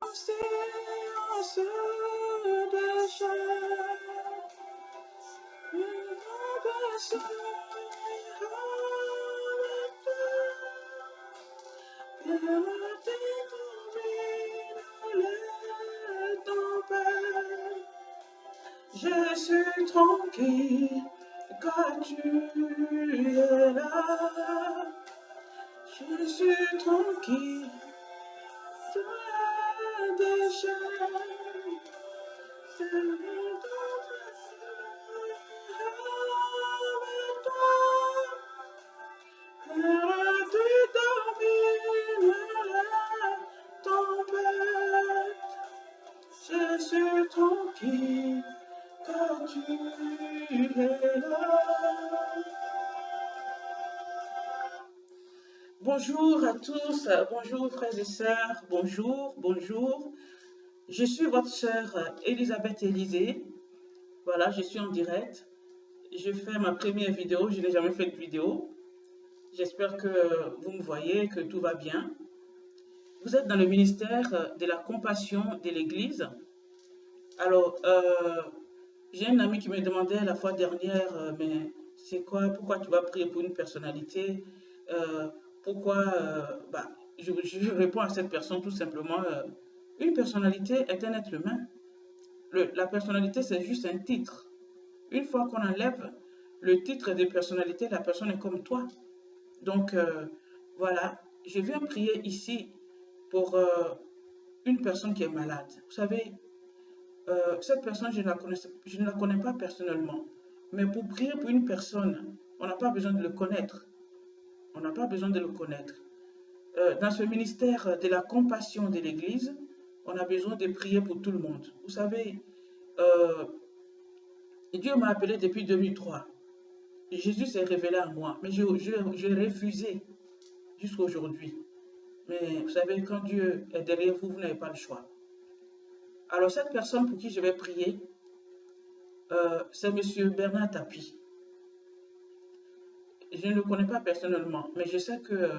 conscience de chair, une personne avec toi, les tempêtes. Je suis tranquille quand tu es là. Je suis tranquille, tu es déjà. C'est mon avec toi. Tu domines la tempête. Je suis tranquille quand tu es là. Bonjour à tous, bonjour frères et sœurs, bonjour, bonjour. Je suis votre sœur Elisabeth Élisée. Voilà, je suis en direct. Je fais ma première vidéo, je n'ai jamais fait de vidéo. J'espère que vous me voyez, que tout va bien. Vous êtes dans le ministère de la compassion de l'Église. Alors, j'ai un ami qui me demandait la fois dernière, mais c'est quoi, pourquoi tu vas prier pour une personnalité pourquoi je réponds à cette personne tout simplement, une personnalité est un être humain. La personnalité, c'est juste un titre. Une fois qu'on enlève le titre de personnalité, la personne est comme toi. Donc, voilà, je viens prier ici pour une personne qui est malade. Vous savez, cette personne, je ne la connais pas personnellement. Mais pour prier pour une personne, on n'a pas besoin de le connaître. On n'a pas besoin de le connaître. Dans ce ministère de la compassion de l'Église, on a besoin de prier pour tout le monde. Vous savez, Dieu m'a appelé depuis 2003. Jésus s'est révélé à moi, mais j'ai refusé jusqu'à aujourd'hui. Mais vous savez, quand Dieu est derrière vous, vous n'avez pas le choix. Alors cette personne pour qui je vais prier, c'est M. Bernard Tapie. Je ne le connais pas personnellement, mais je sais que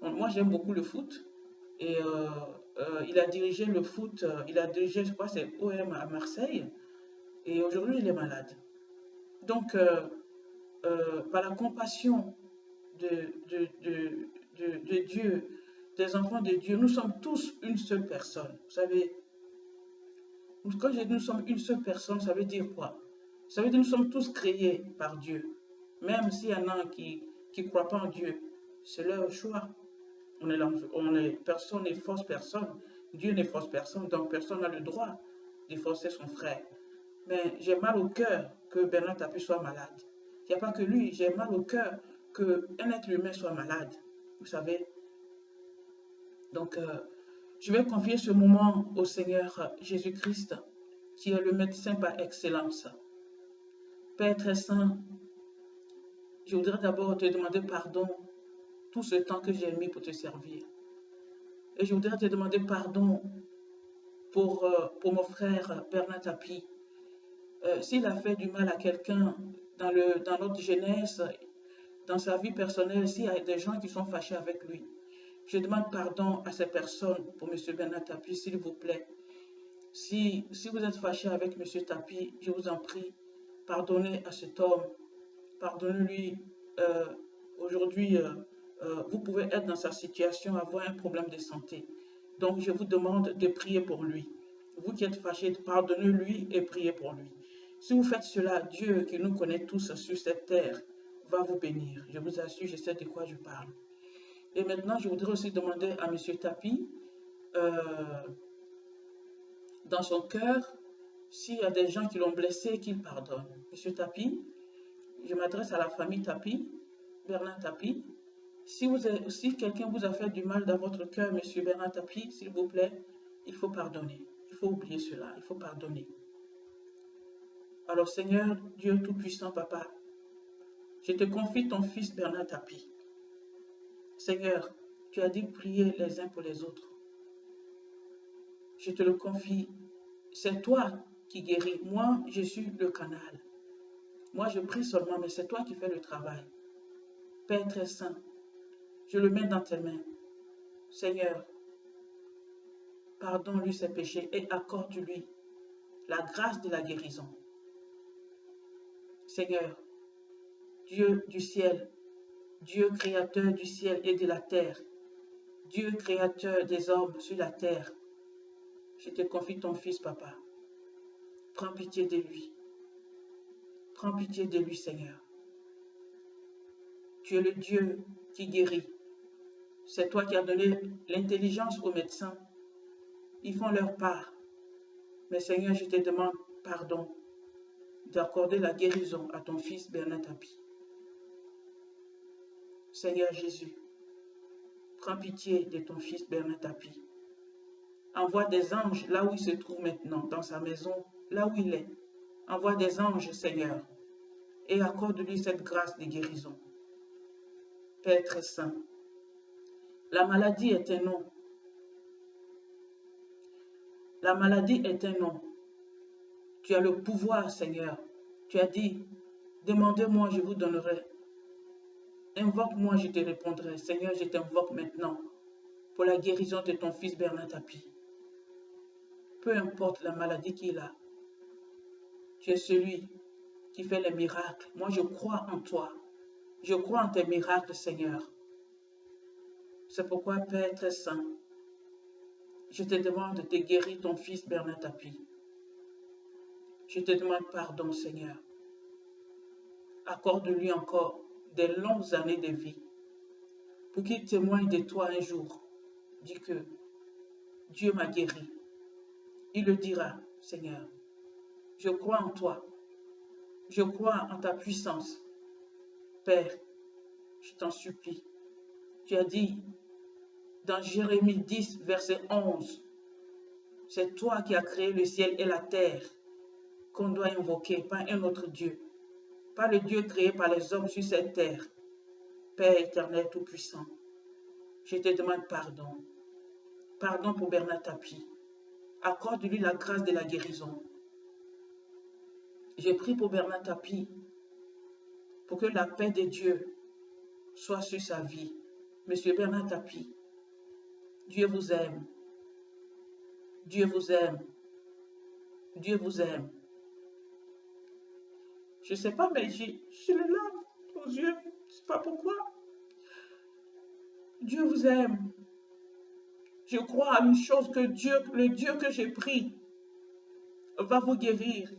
moi j'aime beaucoup le foot. Et il a dirigé le foot, il a dirigé, je crois, c'est OM à Marseille. Et aujourd'hui, il est malade. Donc, par la compassion de Dieu, des enfants de Dieu, nous sommes tous une seule personne. Vous savez, quand je dis nous sommes une seule personne, ça veut dire quoi? Ça veut dire que nous sommes tous créés par Dieu. Même s'il y en a qui ne croient pas en Dieu, c'est leur choix. Personne n'est fausse personne. Dieu n'est fausse personne, donc personne n'a le droit de forcer son frère. Mais j'ai mal au cœur que Bernard Tapie soit malade. Il n'y a pas que lui, j'ai mal au cœur qu'un être humain soit malade. Vous savez. Donc, je vais confier ce moment au Seigneur Jésus-Christ, qui est le médecin par excellence. Père très saint, je voudrais d'abord te demander pardon tout ce temps que j'ai mis pour te servir. Et je voudrais te demander pardon pour mon frère Bernard Tapie. S'il a fait du mal à quelqu'un dans notre jeunesse, dans sa vie personnelle, s'il y a des gens qui sont fâchés avec lui, je demande pardon à ces personnes pour M. Bernard Tapie, s'il vous plaît. Si vous êtes fâché avec M. Tapie, je vous en prie, pardonnez à cet homme, pardonnez-lui. Aujourd'hui, vous pouvez être dans sa situation, avoir un problème de santé. Donc, je vous demande de prier pour lui. Vous qui êtes fâchés, pardonnez-lui et priez pour lui. Si vous faites cela, Dieu qui nous connaît tous sur cette terre va vous bénir. Je vous assure, je sais de quoi je parle. Et maintenant, je voudrais aussi demander à M. Tapie, dans son cœur, s'il y a des gens qui l'ont blessé, qu'il pardonne. M. Tapie, je m'adresse à la famille Tapie, Bernard Tapie. Si quelqu'un vous a fait du mal dans votre cœur, M. Bernard Tapie, s'il vous plaît, il faut pardonner. Il faut oublier cela, il faut pardonner. Alors Seigneur, Dieu Tout-Puissant, Papa, je te confie ton fils Bernard Tapie. Seigneur, tu as dit prier les uns pour les autres. Je te le confie, c'est toi qui guéris. Moi, je suis le canal. Moi, je prie seulement, mais c'est toi qui fais le travail. Père très saint, je le mets dans tes mains. Seigneur, pardonne-lui ses péchés et accorde-lui la grâce de la guérison. Seigneur, Dieu du ciel, Dieu créateur du ciel et de la terre, Dieu créateur des hommes sur la terre, je te confie ton fils, papa. Prends pitié de lui. Prends pitié de lui, Seigneur. Tu es le Dieu qui guérit. C'est toi qui as donné l'intelligence aux médecins. Ils font leur part. Mais Seigneur, je te demande pardon d'accorder la guérison à ton fils Bernard Tapie. Seigneur Jésus, prends pitié de ton fils Bernard Tapie. Envoie des anges là où il se trouve maintenant, dans sa maison, là où il est. Envoie des anges, Seigneur, et accorde-lui cette grâce de guérison. Père très saint, la maladie est un nom. La maladie est un nom. Tu as le pouvoir, Seigneur. Tu as dit, demandez-moi, je vous donnerai. Invoque-moi, je te répondrai. Seigneur, je t'invoque maintenant pour la guérison de ton fils Bernard Tapie. Peu importe la maladie qu'il a, tu es celui qui fait les miracles. Moi, je crois en toi. Je crois en tes miracles, Seigneur. C'est pourquoi, Père très saint, je te demande de guérir ton fils Bernard Tapie. Je te demande pardon, Seigneur. Accorde-lui encore des longues années de vie pour qu'il témoigne de toi un jour. Dis que Dieu m'a guéri. Il le dira, Seigneur. Je crois en toi. Je crois en ta puissance. Père, je t'en supplie. Tu as dit dans Jérémie 10, verset 11, c'est toi qui as créé le ciel et la terre qu'on doit invoquer, pas un autre Dieu, pas le Dieu créé par les hommes sur cette terre. Père éternel tout-puissant, je te demande pardon. Pardon pour Bernard Tapie. Accorde-lui la grâce de la guérison. Je prie pour Bernard Tapie, pour que la paix de Dieu soit sur sa vie. Monsieur Bernard Tapie, Dieu vous aime. Dieu vous aime. Dieu vous aime. Je ne sais pas, mais j'ai les larmes aux yeux. Je ne sais pas pourquoi. Dieu vous aime. Je crois à une chose que Dieu, le Dieu que j'ai pris, va vous guérir.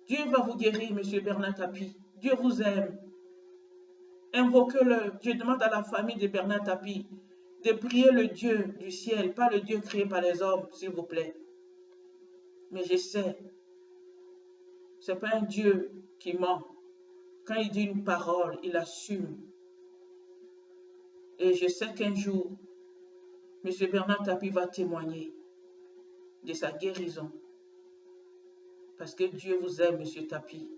Dieu va vous guérir, monsieur Bernard Tapie. Dieu vous aime. Invoquez-le. Je demande à la famille de Bernard Tapie de prier le Dieu du ciel, pas le Dieu créé par les hommes, s'il vous plaît. Mais je sais, ce n'est pas un Dieu qui ment. Quand il dit une parole, il assume. Et je sais qu'un jour, M. Bernard Tapie va témoigner de sa guérison. Parce que Dieu vous aime, M. Tapie.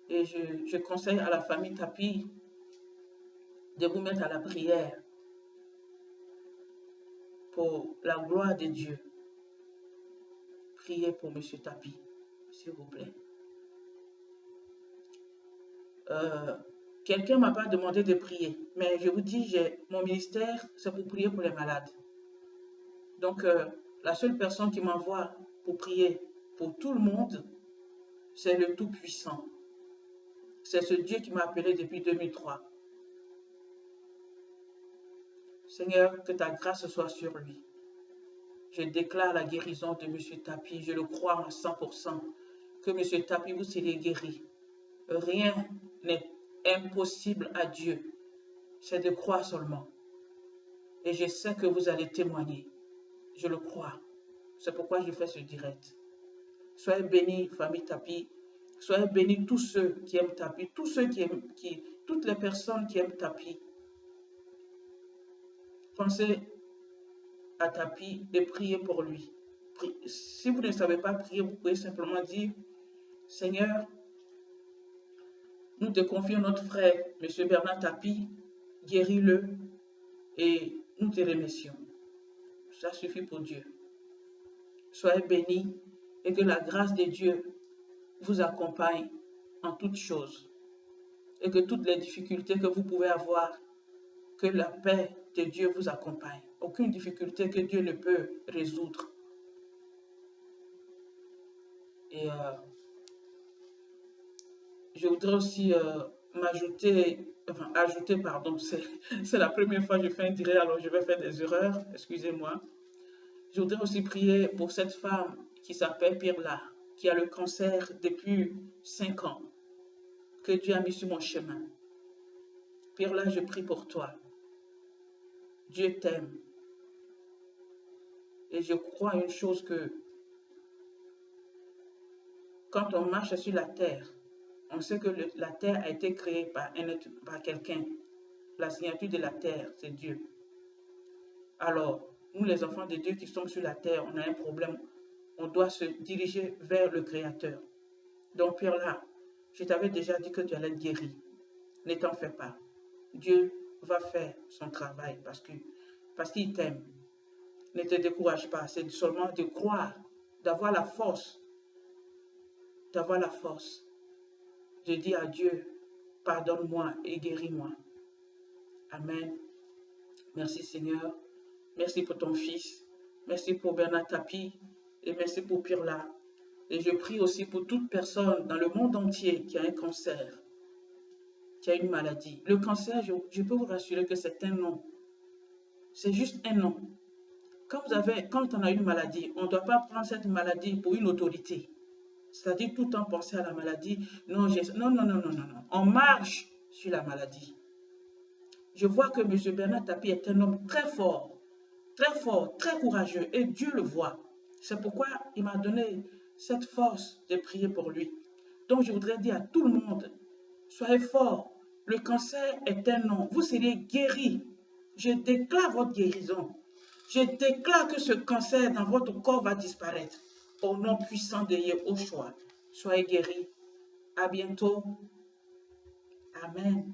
Et je conseille à la famille Tapie de vous mettre à la prière pour la gloire de Dieu. Priez pour M. Tapie, s'il vous plaît. Quelqu'un ne m'a pas demandé de prier, mais je vous dis, mon ministère, c'est pour prier pour les malades. Donc, la seule personne qui m'envoie pour prier pour tout le monde, c'est le Tout-Puissant. C'est ce Dieu qui m'a appelé depuis 2003. Seigneur, que ta grâce soit sur lui. Je déclare la guérison de M. Tapie. Je le crois à 100%. Que M. Tapie, vous serez guéri. Rien n'est impossible à Dieu. C'est de croire seulement. Et je sais que vous allez témoigner. Je le crois. C'est pourquoi je fais ce direct. Soyez bénis, famille Tapie. Soyez bénis tous ceux qui aiment Tapie. Tous ceux toutes les personnes qui aiment Tapie. Pensez à Tapie et priez pour lui. Si vous ne savez pas prier, vous pouvez simplement dire, Seigneur, nous te confions notre frère, M. Bernard Tapie, guéris-le et nous te remercions. Ça suffit pour Dieu. Soyez bénis et que la grâce de Dieu vous accompagne en toutes choses. Et que toutes les difficultés que vous pouvez avoir, que la paix de Dieu vous accompagne. Aucune difficulté que Dieu ne peut résoudre. Et je voudrais aussi ajouter, pardon, c'est la première fois que je fais un direct, alors je vais faire des erreurs, excusez-moi. Je voudrais aussi prier pour cette femme qui s'appelle Pirla, qui a le cancer depuis 5 ans, que Dieu a mis sur mon chemin. Pirla, je prie pour toi. Dieu t'aime. Et je crois une chose que quand on marche sur la terre, on sait que la terre a été créée par quelqu'un. La signature de la terre, c'est Dieu. Alors, nous les enfants de Dieu qui sommes sur la terre, on a un problème. On doit se diriger vers le Créateur. Donc, Pierre, là, je t'avais déjà dit que tu allais être guéri. Ne t'en fais pas. Dieu va faire son travail parce qu'il t'aime. Ne te décourage pas. C'est seulement de croire, d'avoir la force. D'avoir la force. Je dis à Dieu, pardonne-moi et guéris-moi. Amen. Merci Seigneur. Merci pour ton fils. Merci pour Bernard Tapie. Et merci pour Pirla. Et je prie aussi pour toute personne dans le monde entier qui a un cancer, qui a une maladie. Le cancer, je peux vous rassurer que c'est un nom. C'est juste un nom. Quand on a une maladie, on ne doit pas prendre cette maladie pour une autorité. C'est-à-dire tout le temps penser à la maladie. Non, non, non, non, non, non, non. On marche sur la maladie. Je vois que M. Bernard Tapie est un homme très fort, très courageux. Et Dieu le voit. C'est pourquoi il m'a donné cette force de prier pour lui. Donc je voudrais dire à tout le monde, soyez forts. Le cancer est un nom. Vous serez guéris. Je déclare votre guérison. Je déclare que ce cancer dans votre corps va disparaître. Au nom puissant de Yahushua. Soyez guéris. À bientôt. Amen.